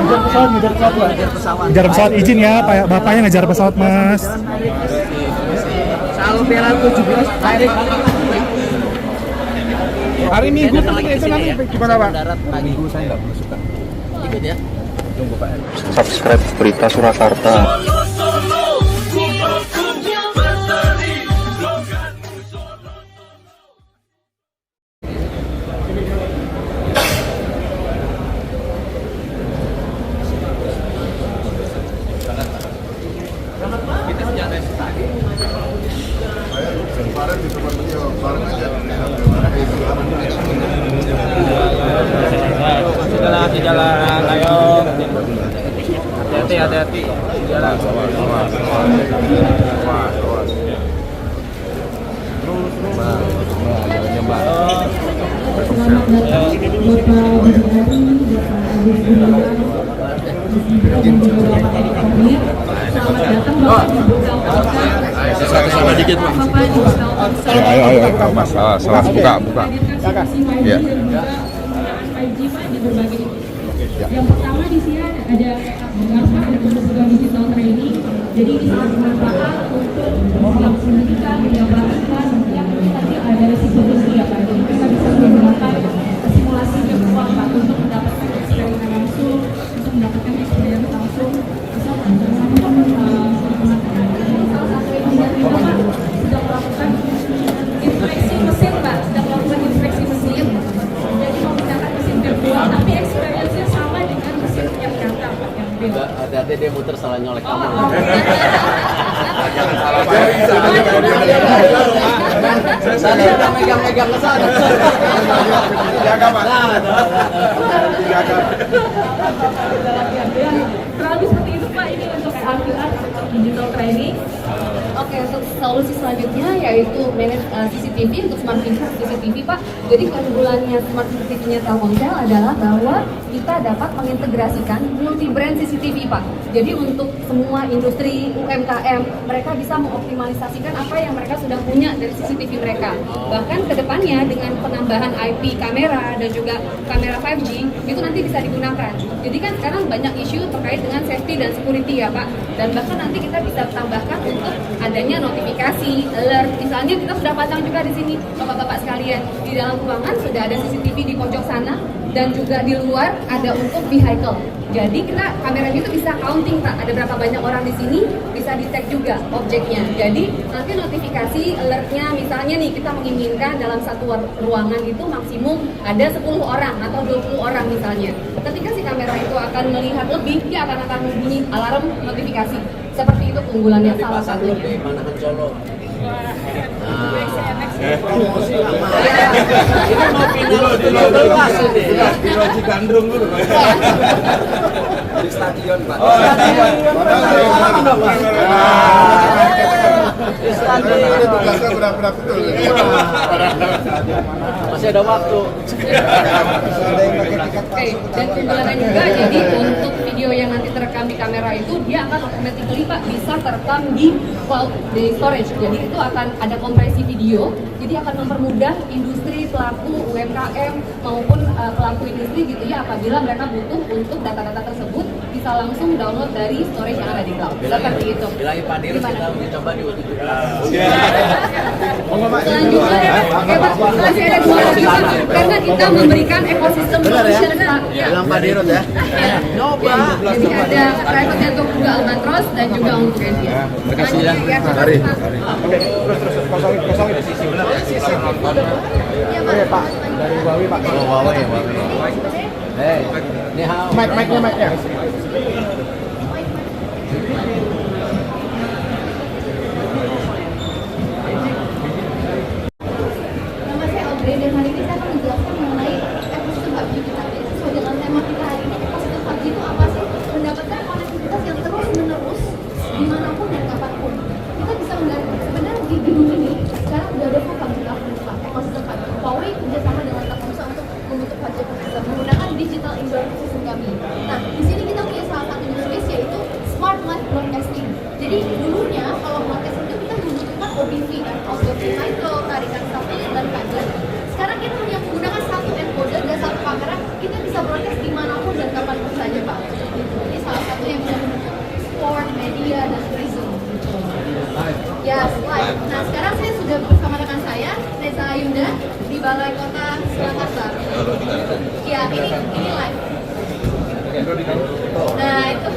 ngejar pesawat. Ngejar pesawat, izin ya, Pak, bapaknya ngejar pesawat, Mas. Selalu Piala 17 direct. Hari Minggu itu nanti gimana, Pak? Darat pagi saya nggak perlu suka. Ikut ya. Tunggu Pak. Subscribe Berita Surakarta. Jalan, ayo. Hati-hati jalan. Sama dikit, Pak. Ayo, Mas. Salah buka. Iya. Yang pertama di sini ada program digital training. Jadi ini sangat bermanfaat untuk yang pendidikan, yang pelatihan, yang nanti ada resiko ya Pak. Jadi kita bisa menggunakan simulasi virtual Pak untuk mendapatkan eksperimen langsung, untuk mendapatkan eksperimen langsung. Bisa untuk salah satu yang dari Bapak sedang melakukan inspeksi mesin Pak, sedang melakukan inspeksi mesin. Jadi menggunakan mesin virtual, tapi experience-nya sama dengan mesin yang nyata Pak, yang real. Ada dia muter salah nyolek kamu. Jangan salah. Saya megang ke sana. Jaga, Pak. Kurang lebih seperti itu Pak, ini untuk tampilan digital training. Oke, untuk solusi selanjutnya yaitu manage CCTV untuk smart CCTV Pak. Jadi keunggulannya smart CCTV-nya Telkomsel adalah bahwa kita dapat mengintegrasikan multi brand CCTV Pak. Jadi untuk semua industri UMKM mereka bisa mengoptimalisasikan apa yang mereka sudah punya dari CCTV mereka. Bahkan kedepannya dengan penambahan IP kamera dan juga kamera 5G itu nanti bisa digunakan. Jadi kan sekarang banyak isu terkait dengan safety dan security ya Pak. Dan bahkan nanti kita bisa tambahkan untuk adanya notifikasi, alert. Misalnya kita sudah pasang juga di sini, bapak-bapak sekalian, di dalam ruangan sudah ada CCTV di pojok sana dan juga di luar ada untuk vehicle. Jadi kita kamera itu bisa counting Pak, ada berapa banyak orang di sini, bisa di-tag juga objeknya. Jadi nanti notifikasi alertnya, misalnya nih kita menginginkan dalam satu ruangan itu maksimum ada 10 orang atau 20 orang misalnya. Ketika si kamera itu akan melihat lebih, dia akan bunyi alarm notifikasi. Seperti itu keunggulannya salah satunya. Mana mencolok? Ini mau final di Gandrung dulu. Di stadion Pak. Di stadion. Tugasnya berat-berat betul. Masih ada waktu. Oke, dan keunggulannya juga jadi untuk video yang nanti terekam di kamera itu dia akan automatically Pak bisa terekam di cloud, di storage. Jadi itu akan ada kompresi video, jadi akan mempermudah industri pelaku UMKM maupun pelaku industri gitu ya apabila mereka butuh untuk data-data tersebut bisa langsung download dari storage yang ada di cloud. Seperti itu. Bilangin Pak Dirut kita dicoba di waktu itu. Selanjutnya, masih ada 2 lagi Pak, karena kita memberikan ekosistem solution Pak. Bilang Pak Dirut ya. Nyoba. Jadi ada private untuk juga Albatros dan juga untuk Envia. Terima kasih ya. Mari. Terus kosongin sisi benar. Pak, dari Huawei Pak. Huawei. Ni hao. Mic-nya. Nama saya Audrey dan hari ini saya akan menjelaskan mengenai ekosistem 5G kita. Jadi sesuai dengan tema kita hari ini, ekosistem 5G itu apa sih? Mendapatkan konektivitas yang terus-menerus dimanapun dan kapanpun. Kita bisa mengganti sebenarnya di gedung ini sekarang sudah ada ekosistem 5G. Huawei kerjasama dengan Telkomsel untuk membentuk 5G ekosistem menggunakan digital indoor system kami. Nah, di sini kita punya salah satu use case yaitu smart live broadcasting. Jadi dulunya kalau broadcasting itu kita membutuhkan OBV kan, audio vehicle, tarikan satelit dan kabel. Sekarang kita hanya menggunakan satu encoder dan satu kamera, kita bisa broadcast dimanapun dan kapanpun saja Pak. Iya, dan tourism. Ya, live. Nah, sekarang saya sudah bersama rekan saya, Reza Ayunda, di Balai Kota Surakarta. Ya, ini live. Nah, itu.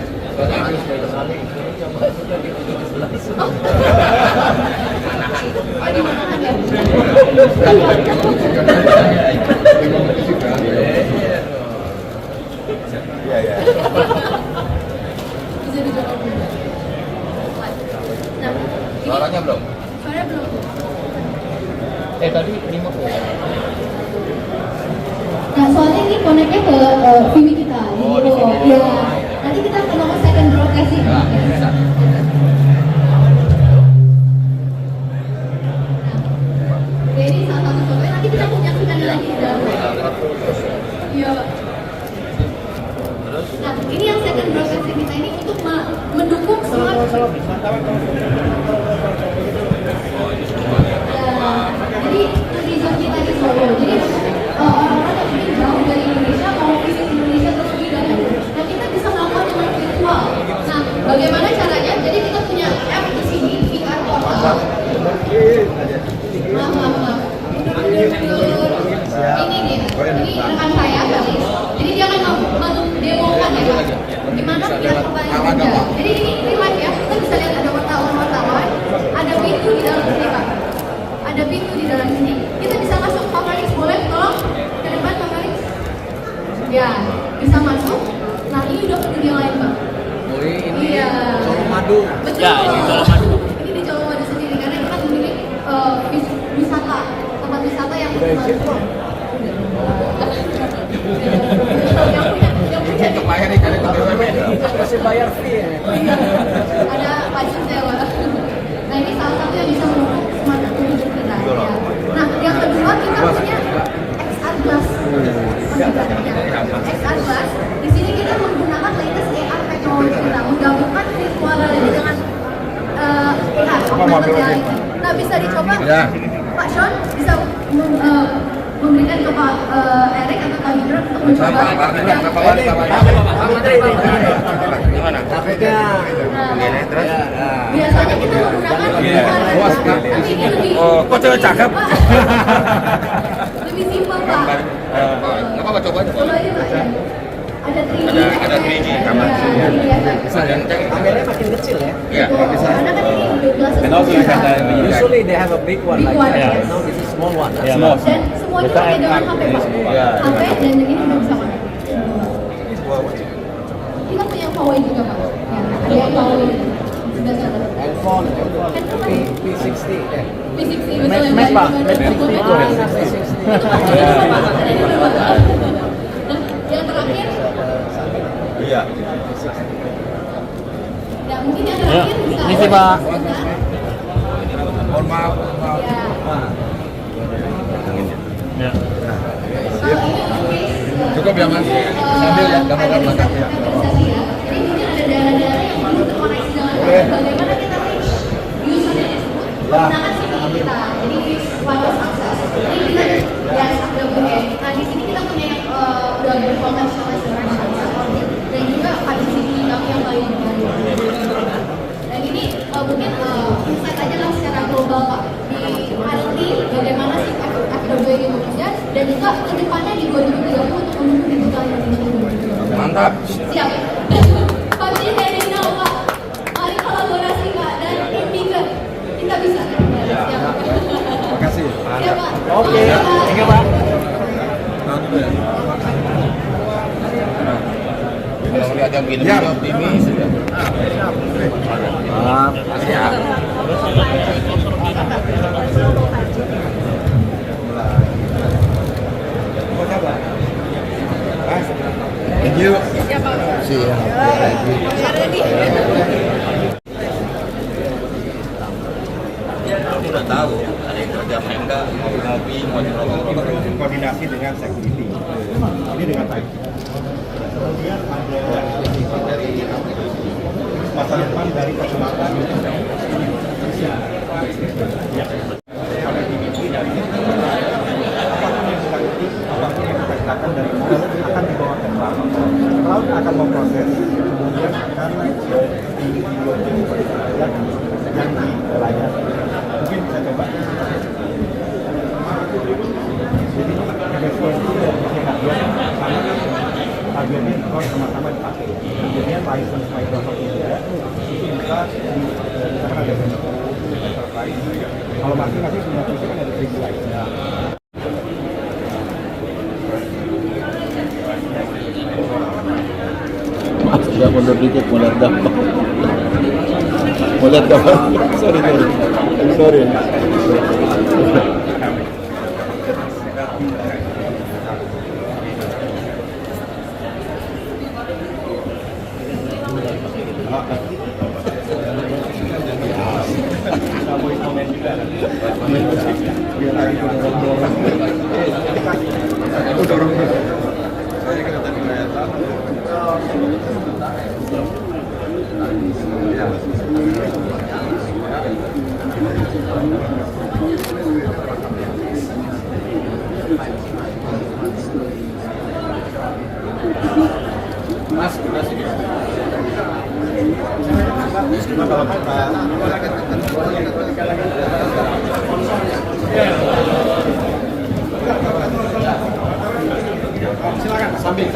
Oh. Di mana Anda? Iya. Bisa dijawab. Nah, ini Suaranya belum? suara belum. Tadi remote ya? Nah, soalnya ini connect-nya ke Vimi kita. Oh, di gitu. sini. Ya. Nanti kita akan ngomong second broadcasting. Ya, bisa. Jadi salah satu contohnya nanti kita menyaksikan lagi di dalam. Iya. Nah, ini yang second broadcasting kita ini untuk mendukung smart. Ya, jadi tourism kita di Solo. Jadi orang-orang yang ingin jauh dari Indonesia mau visit Indonesia terus tidak. Nah, kita bisa melakukan dengan virtual. Nah, bagaimana caranya? Jadi kita punya app di sini, VR portal. Maaf. Ini dia, ini rekan saya, Galis. Jadi dia akan mendemokan ya, Pak. Gimana VR portal yang bekerja. Jadi ini live ya, kita bisa lihat ada wartawan, ada pintu di dalam sini, Pak. Ada pintu di dalam sini. Kita bisa masuk, Pak Maris, boleh tolong ke depan, Pak Maris? Ya, bisa masuk. Nah, ini udah ke dunia lain, Pak. Oh, ini Iya. Colomadu. Betul. Ya, ini Colomadu. Ini di Colomadu sendiri karena kita memiliki wisata, tempat wisata yang yang punya Untuk bayar nih kali ke BUMN. Masih bayar fee ya. ada pajak sewa. Nah, ini salah satu yang bisa mendukung smart tourism kita. Ya. Nah, yang kedua kita punya XR Glass. XR Glass. Di sini kita menggunakan latest AR teknologi kita, menggabungkan virtual reality dengan AR, augmented reality. Nah, bisa dicoba. Ya. Pak Sean bisa memberikan ke Pak Erik atau Pak Hidro untuk mencoba. Gimana? Takutnya. Biasanya kita menggunakan Puas, Kak. tapi ini lebih. Kok cewek cakep? Lebih simpel, Pak. Nggak apa-apa, coba aja. Coba aja, Pak. Ya. Ada 3D. Ada 3D kamar. Ya, ini ya, Pak. Bisa yang Kameranya makin kecil ya. Iya, bisa. Karena kan ini gelas Usually they have a big one Big like one, that. yes. Now this is small one. Ya, Small. dan semuanya pakai dengan HP, Pak. Iya. HP dan ini udah bisa pakai. Kita punya Huawei juga, Pak. Ya, ada yang Huawei. Sudah sana. Handphone, Handphone apa? P60. P60 betul yang Mate, Pak. dari Mate 60. Nah, yang terakhir, Iya. ya mungkin yang terakhir bisa. Ini sih, Pak. Sebentar. Mohon maaf. Ya. Ya. Kalau ini mungkin Cukup ya, Mas? Sambil ya, gambar-gambar belakang ya. kaderisasi ya. Jadi mungkin ada daerah-daerah yang belum terkoneksi dengan baik. Bagaimana kita reach usernya tersebut menggunakan CV kita. Jadi wireless access. Ini kita ya FWA. Nah, di sini kita punya yang udah berkonvensional dan juga 5G kami yang paling baru. Dan ini mungkin insight aja lah secara global, Pak. Di IoT bagaimana sih FWA ini bekerja dan juga ke depannya di 2030 untuk mendukung digital Indonesia. Mantap. Siap. Pak Bini dari now, Pak. Mari kolaborasi, Pak, dan impikan kita bisa. Siap. Terima kasih. Siap, Pak. Oke, Siap, Pak. thank you, Pak. Kalau lihat yang begini, Ya. optimis sudah. Maaf. Ya. Thank you. Udah tahu ada yang kerja apa enggak, mau ngopi, mau ngerokok. Koordinasi dengan security. Ini dengan baik. Kemudian ada dari masa depan dari persembahan. Connectivity dari apapun yang kita ketik, apapun yang kita katakan dari mana akan dibawa ke cloud. cloud akan memproses, kemudian akan di video yang di layar. Mungkin bisa coba. Jadi frekuensi dari hardware hardware-nya sama-sama dipakai. Kemudian license Microsoft juga itu bisa misalkan ada enterprise. Kalau masing-masing punya PC kan ada 3 license. Sudah mundur dikit, mau lihat gambar. Mau lihat gambar. Sorry. Silakan samping.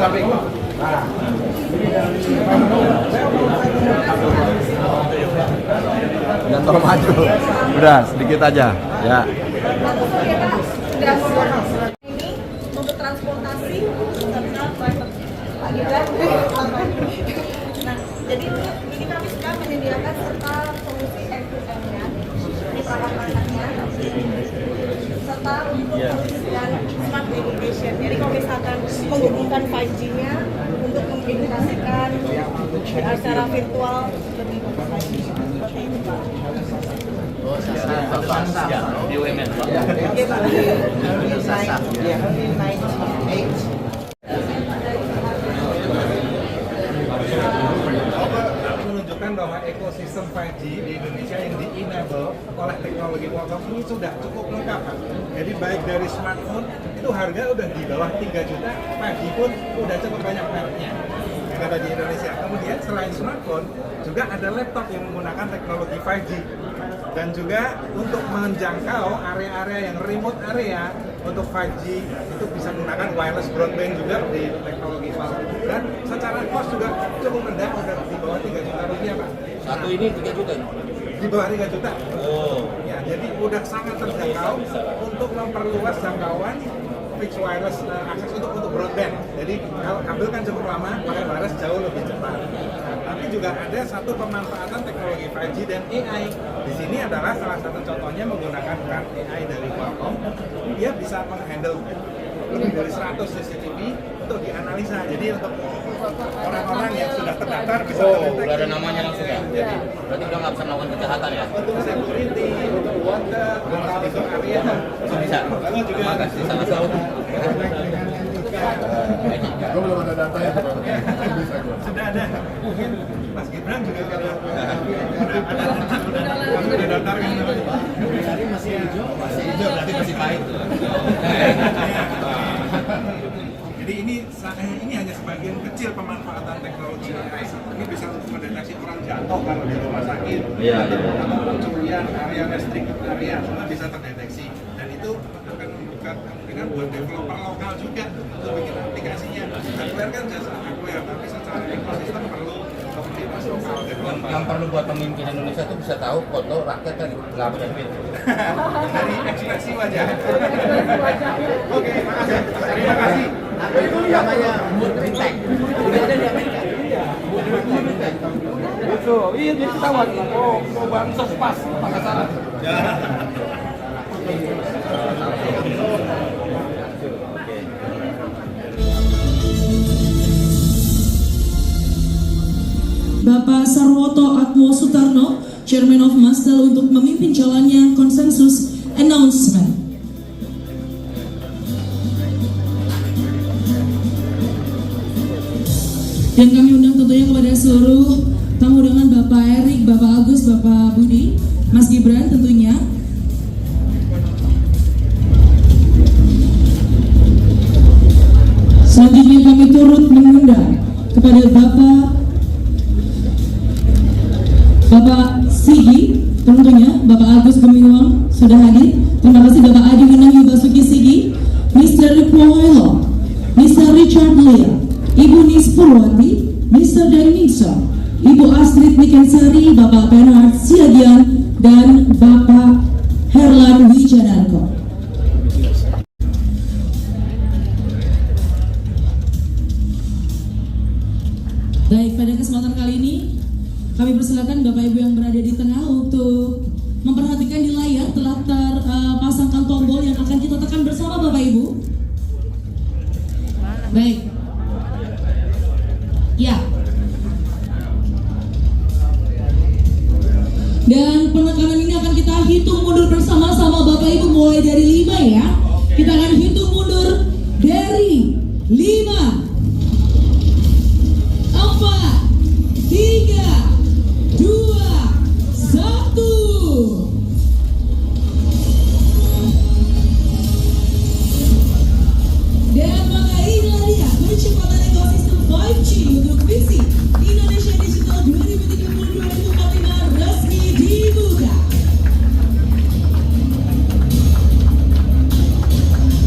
Jangan maju. Udah sedikit aja. Ya. Ini untuk transportasi terminal private. Nah, jadi ini kami sudah menyediakan serta solusi end-to-end-nya, ini perangkat-perangkatnya, serta untuk pengisian smart education. Jadi kalau misalkan menghubungkan 5G-nya untuk mengintegrasikan secara virtual lebih baik. Seperti itu, Pak. BUMN, Pak. Oke, Pak. Menunjukkan bahwa ekosistem 5G di Indonesia yang di-enable oleh teknologi Qualcomm ini sudah cukup lengkap, Pak. Jadi baik dari smartphone itu harga udah di bawah 3 juta, 5G pun udah cukup banyak mereknya yang ada di Indonesia. Kemudian selain smartphone juga ada laptop yang menggunakan teknologi 5G. Dan juga untuk menjangkau area-area yang remote area untuk 5G itu bisa menggunakan wireless broadband juga di teknologi 5G. Dan secara cost juga cukup rendah, udah di bawah 3 juta rupiah, Pak. Satu ini 3 juta. Di bawah 3 juta. Oh. Ya, jadi udah sangat terjangkau untuk memperluas jangkauan fixed wireless akses untuk broadband. Jadi kalau kabel kan cukup lama, pakai wireless jauh lebih cepat. Nah, tapi juga ada satu pemanfaatan teknologi 5G dan AI. Di sini adalah salah satu contohnya menggunakan card AI dari Qualcomm. Dia bisa menghandle lebih dari 100 CCTV untuk dianalisa. Jadi untuk orang-orang yang sudah terdaftar bisa terdeteksi. Udah ada namanya langsung ya. Jadi berarti udah nggak bisa melakukan kejahatan ya. Untuk security, untuk water, untuk area. Bisa. Lalu juga Terima kasih sama-sama. Gue belum ada data ya. sudah ada. Mungkin Mas Gibran juga kalau udah daftar kan masih hijau berarti masih pahit. Jadi ini hanya sebagian kecil pemanfaatan teknologi AI. Ini bisa untuk mendeteksi orang jatuh kalau di rumah sakit, atau pencurian area restricted area, semua bisa terdeteksi. Dan itu akan membuka kemungkinan buat developer lokal juga untuk bikin aplikasinya. Hardware kan jasa hardware, tapi secara ekosistem perlu komunitas lokal developer. Yang perlu buat pemimpin Indonesia tuh bisa tahu foto rakyat kan nggak punya duit. Dari ekspresi wajah. Oke, makasih. Terima kasih. Itu namanya Moodritek. Udah ada di Amerika. Itu, iya jadi ketahuan. Oh, mau bansos pas, pakai salah. Bapak Sarwoto Atmo Sutarno, Chairman of Masdal untuk memimpin jalannya konsensus announcement. Dan kami undang tentunya kepada seluruh tamu undangan Bapak Erik, Bapak Agus, Bapak Budi, Mas Gibran tentunya. Selanjutnya kami turut mengundang kepada Bapak Sigi, tentunya Bapak Agus Gumiwang sudah hadir. Terima kasih Bapak Adi Winayu Basuki Sigi, Mr. Ripoelo, Mr. Richard Lia, Ibu Nis Purwati, Mr. Daningso, Ibu Astrid Nikensari, Bapak Bernard Siagian, dan Bapak Herlan Wijanarko. Baik, pada kesempatan kali ini kami persilakan Bapak Ibu yang berada di tengah untuk memperhatikan di layar telah terpasangkan tombol yang akan kita tekan bersama Bapak Ibu. Baik. Ya. Dan penekanan ini akan kita hitung mundur bersama-sama Bapak Ibu mulai dari 5 ya. Kita akan hitung mundur dari 5, 4, 3, 2, 1. Dan maka inilah dia percepatan ekosistem 5G untuk visi Indonesia Digital 2030-2045 resmi dibuka.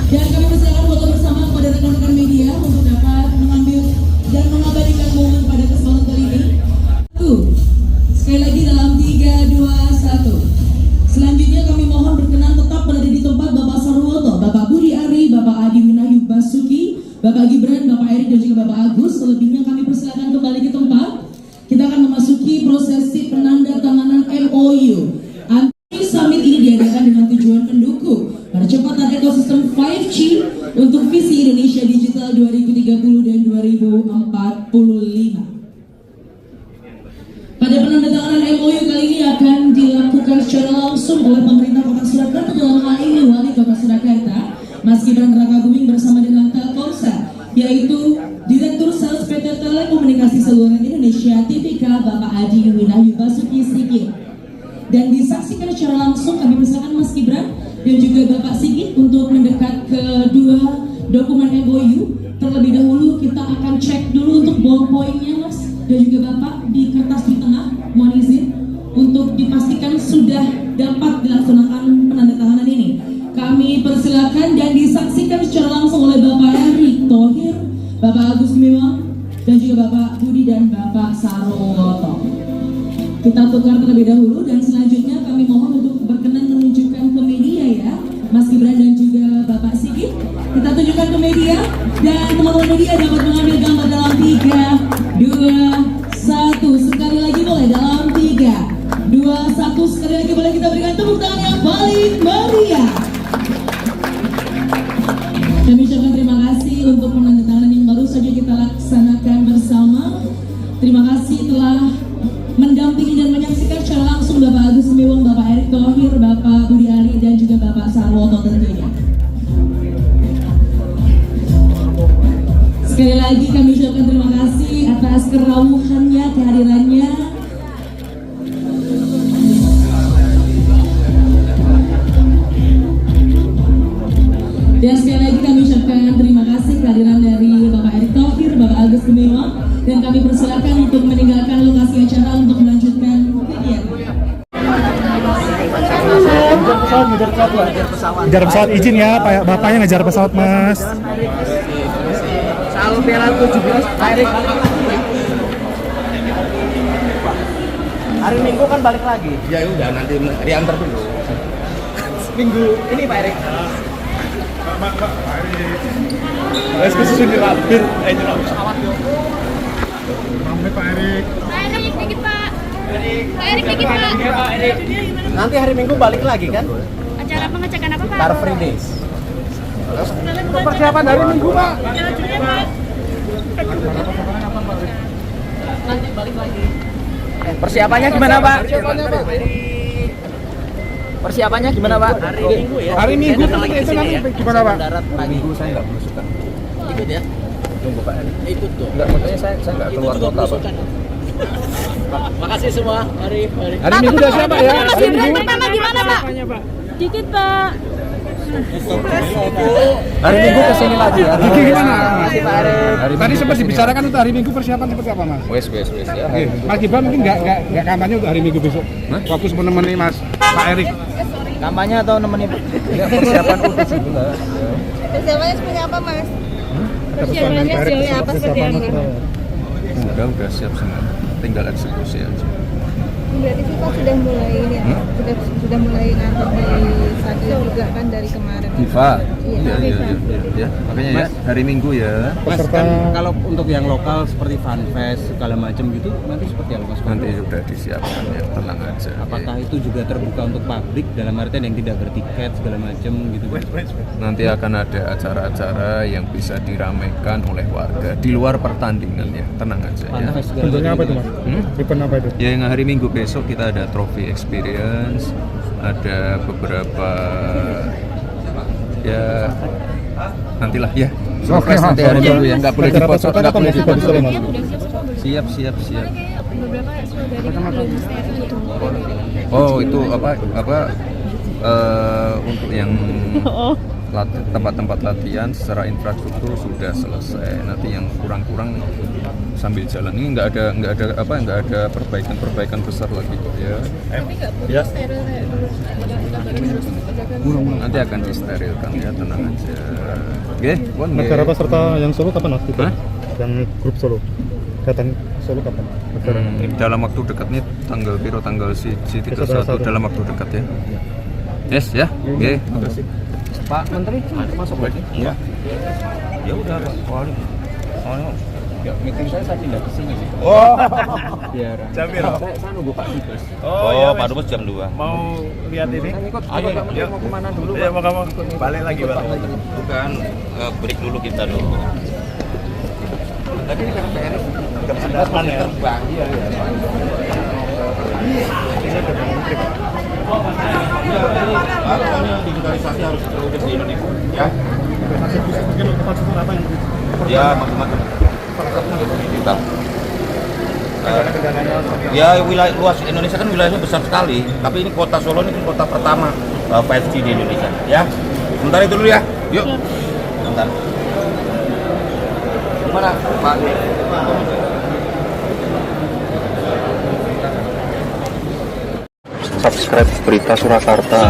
Dan kami persilakan foto bersama kepada rekan-rekan media untuk dapat mengambil dan mengabadikan momen pada kesempatan kali ini. Sekali lagi dalam 3, 2, 1. Selanjutnya kami mohon berkenan tetap berada di tempat Bapak Sarwoto, Bapak Budi Ari, Bapak Adi Winayu Basuki, Bapak Gibran, Bapak Erik dan juga Bapak Agus. Selebihnya kami persilakan kembali ke tempat. Kita akan memasuki prosesi penandatanganan MOU. Summit ini diadakan dengan tujuan mendukung percepatan ekosistem 5G untuk visi Indonesia Digital 2030 dan 2045. Pada penandatanganan MOU kali ini akan dilakukan secara langsung oleh pemerintah Kota Surakarta, dalam hal ini Wali Kota Surakarta, Mas Gibran Rakabuming bersama dengan Telkomsel, yaitu Direktur Sales PT Telekomunikasi Seluler Indonesia TPK Bapak Adi Winayu Basuki Sigit. Dan disaksikan secara langsung kami persilakan Mas Gibran dan juga Bapak Sigit untuk mendekat ke dua dokumen MOU. Terlebih dahulu kita akan cek dulu untuk ballpointnya Mas dan juga Bapak di kertas di tengah, mohon izin untuk dipastikan sudah dapat dilaksanakan penandatanganan ini. Kami persilakan dan disaksikan secara langsung oleh Bapak Erick Thohir, Bapak Agus Gumiwang dan juga Bapak Budi dan Bapak Sarwoto. Kita tukar terlebih dahulu dan selanjutnya kami mohon untuk berkenan menunjukkan ke media ya, Mas Gibran dan juga Bapak Sigit. Kita tunjukkan ke media dan teman-teman media dapat mengambil gambar dalam 3, 2, 1. Sekali lagi boleh dalam 3, 2, 1. Sekali lagi boleh kita berikan tepuk tangan yang paling meriah. Kami ucapkan terima kasih untuk penandatanganan yang baru saja kita laksanakan bersama. Terima kasih telah mendampingi dan menyaksikan secara langsung Bapak Agus Gumiwang, Bapak Erick Thohir, Bapak Budi Ari dan juga Bapak Sarwoto tentunya. Sekali lagi kami ucapkan terima kasih atas kerawuhannya, kehadirannya. Dan sekali lagi kami ucapkan terima kasih kehadiran dari Bapak Erick Thohir, Bapak Agus Gumiwang, dan kami persilakan untuk meninggalkan lokasi acara untuk melanjutkan kegiatan. Ngejar pesawat izin ya, bapaknya ngejar pesawat Mas. Salam Piala 17 Pak Erik. Hari Minggu kan balik lagi. Ya udah nanti diantar dulu. Minggu ini Pak Erik. Pak Erik. Eksekusi dirapir, nyerap pesawat yo. Sampai Pak Erik. Pak Erik dikit Pak. Pak Erik dikit Pak. Nanti hari Minggu balik lagi kan? Acara pengecekan apa Pak? Car Free Days. Persiapan hari Minggu Pak. Nanti balik lagi. Persiapannya gimana Pak? Persiapannya gimana Pak? Hari Minggu ya. Hari Minggu itu nanti gimana Pak? Darat pagi. Minggu saya nggak belusukan. Ikut ya? Tunggu Pak Erik. Ikut tuh. Enggak, maksudnya saya nggak keluar kota Pak. Makasih semua. Mari. Hari Minggu udah siapa ya? Hari Minggu. Pertama gimana Pak? Dikit Pak. Hari Minggu kesini lagi ya. Gigi gimana? Masih Pak Arif. Tadi sempat dibicarakan untuk hari Minggu persiapan seperti apa Mas? Wes ya. Mas Gibran mungkin nggak kampanye untuk hari Minggu besok. Fokus menemani Mas Pak Erik. Kampanye atau nemenin persiapan utuh juga. Persiapannya seperti apa, Mas? Persiapannya Hasilnya apa seperti apa? Udah siap semua. Tinggal eksekusi aja. Berarti FIFA sudah mulai ini ya? Sudah mulai ngantor di stadion juga kan dari kemarin. FIFA. Iya. Ya. Makanya ya hari Minggu ya. Mas, kan kalau untuk yang lokal seperti FanFest segala macam gitu nanti seperti apa Mas? Nanti sudah disiapkan ya, tenang aja. Apakah itu juga terbuka untuk publik dalam artian yang tidak bertiket segala macam gitu? Nanti akan ada acara-acara yang bisa diramaikan oleh warga di luar pertandingan ya, tenang aja ya. FanFest segala Bentuknya apa itu Mas? Event apa itu? Ya yang hari Minggu besok kita ada trophy experience, ada beberapa ya nantilah ya. Surprise nanti hari Minggu ya, nggak boleh dipotong, nggak boleh dipotong. Siap. Oh itu apa untuk yang tempat-tempat latihan secara infrastruktur sudah selesai. Nanti yang kurang-kurang sambil jalan ini nggak ada perbaikan besar lagi kok ya. Nanti akan disterilkan ya, tenang aja. Oke, Negara peserta yang Solo kapan Mas? Yang grup Solo datang Solo kapan? dalam waktu dekat nih tanggal 31 dalam waktu dekat ya. Yes ya. Oke. Pak Menteri masuk lagi? Iya. Ya udah Pak. Soalnya meeting saya tidak kesini sih. Oh. Biar. Saya nunggu Pak Dubes. Oh, Pak Dubes jam 2. Mau lihat ini? Saya ikut. Ayo, Pak Menteri mau kemana dulu? Iya, mau kamu balik lagi, Pak. Bukan, break dulu kita dulu. Tadi kan PR ada terbang. Iya. Digitalisasi harus terwujud di Indonesia. Ya. Ya, macam-macam. Ya, wilayah luas Indonesia kan wilayahnya besar sekali, tapi ini kota Solo ini kota pertama 5G di Indonesia. Ya, sebentar itu dulu ya. Yuk. Sebentar. Gimana, Pak? Subscribe Berita Surakarta.